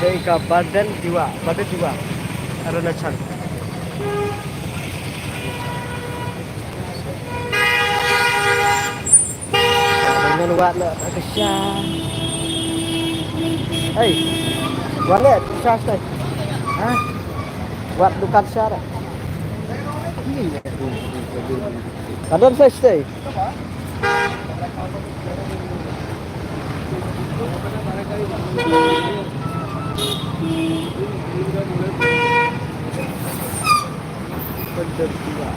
Dari ke badan jiwa, Arunachal. Dengan warna kesah. Hey, warna kesah stay. Hah? Wat dukan syara. Kadang saya stay. Berdua.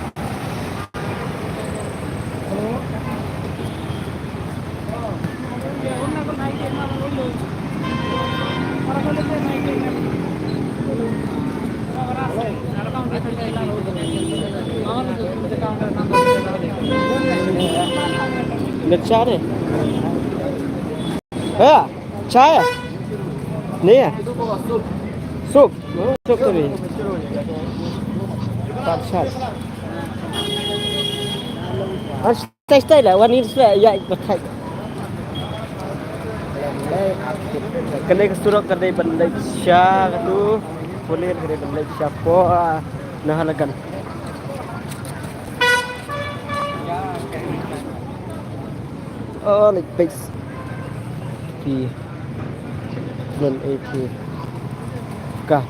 Lihat cara. Ya, cahaya. Nih ya. Sup. Sup tadi. Tak syar. Stay lah.วันนี้ya betul. Kedai kesurok kedai bandai syah tu. Boleh kedai bandai syah po. Nah halagan. Oh, like base. P. Non AP. Kah.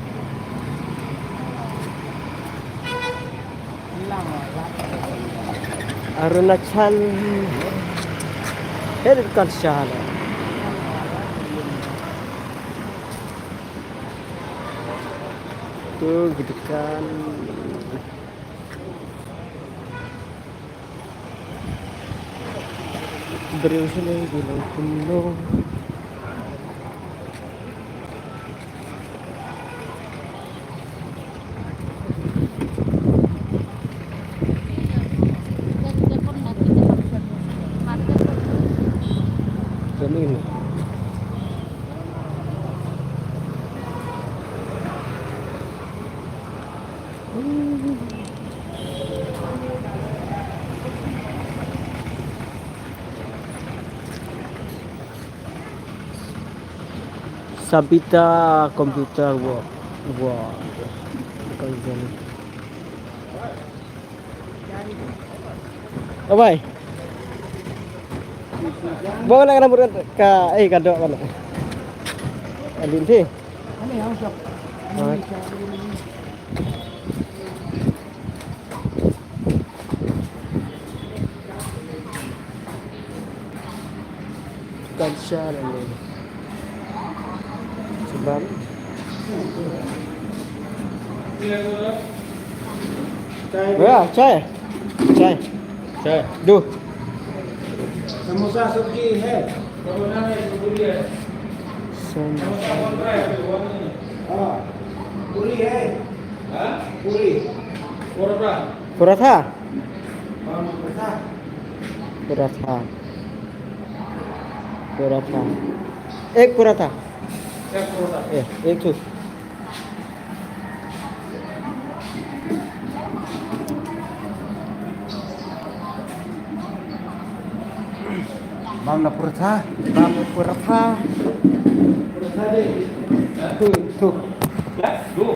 Arunachal. Ini bukan syah. Tuh gitu kan. Berusaha bilang kuno. Ini. Sabita komputer wah bukan jadi. Apa? Bawa nak rambut ke kadok mana? Alin sih. Kansar ini. Sebab चाय दो समोसा सब्जी है पूरी है पूरी है पूरी पराठा एक पराठा एक तो Bang purata tuh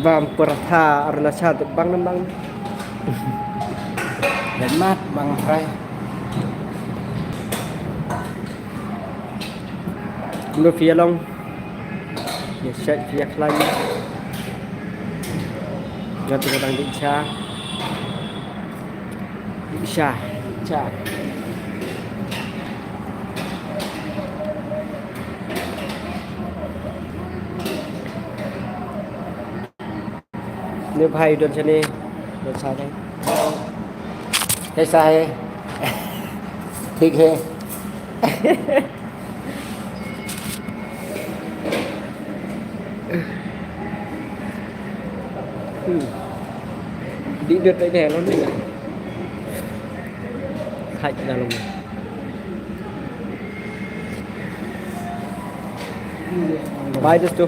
Bang purata Arunachal bang dan mat bang fry lu phía long ya chạy phía lagi nggak tuh kadang bisa nếu hay đơn cho nên đơn sao đây cái sai thiệt he đi được đấy đè luôn đấy hạnh ra luôn buy this too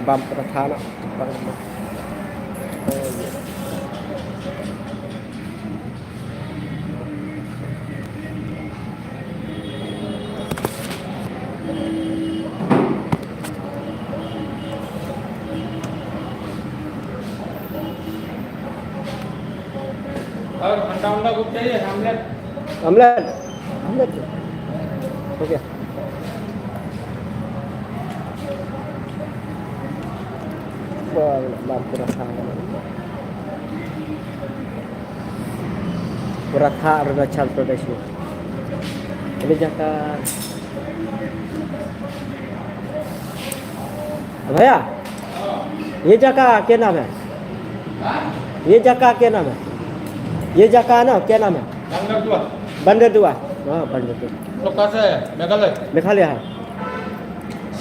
bump rathana बंदा कुछ चाहिए omelette Omelet. Omelet. Okey. Wah, nak perasa. Perasa Arunachal Pradesh में. Ini जगह. भैया, ये जगह क्या नाम है? ये जगह क्या नाम है? ये जगह ना क्या नाम है? बंदर दुआ बंदरदुआ. हाँ, बंदरदुआ. तो कैसे है मेघालय मेघालय है.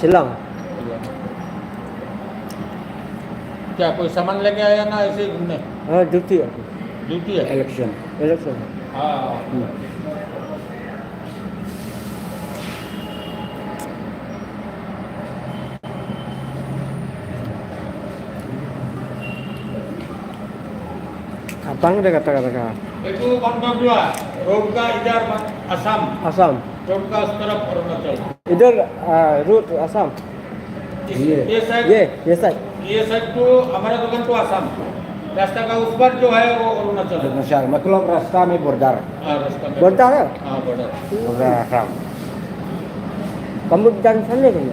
शिलोंग. क्या कोई सामान लेके आया ना ऐसे ही घूमने हाँ, ड्यूटी है. ड्यूटी है इलेक्शन. इलेक्शन. हाँ Abang dia kata-kata. itu बंदर दुआ रोड का इधर असम Asam. रोड का उस तरफ अरुणाचल Idur route Asam. ये साइड ये साइड. ये साइड तो हमारा दुकान तो असम रास्ता का उस पर जो है वो अरुणाचल है Misal, मतलब रास्ता में बॉर्डर हाँ रास्ता में Border है? हाँ border border Assam Kamu jalan sana kan?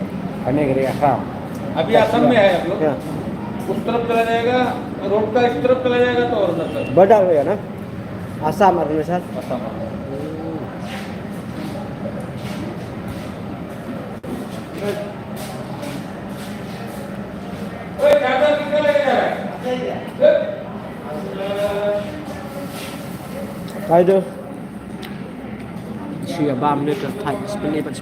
खाने के लिए असम अभी असम में है आप लोग Ya. उस तरफ चला जाएगा रोड का इस तरफ चला जाएगा तो अरुणाचल Border ya ना? Asam Arunachal. असम ओए चादर किसका लेके जा रहा है Beide. Sia bam dia terfight sebenarnya pas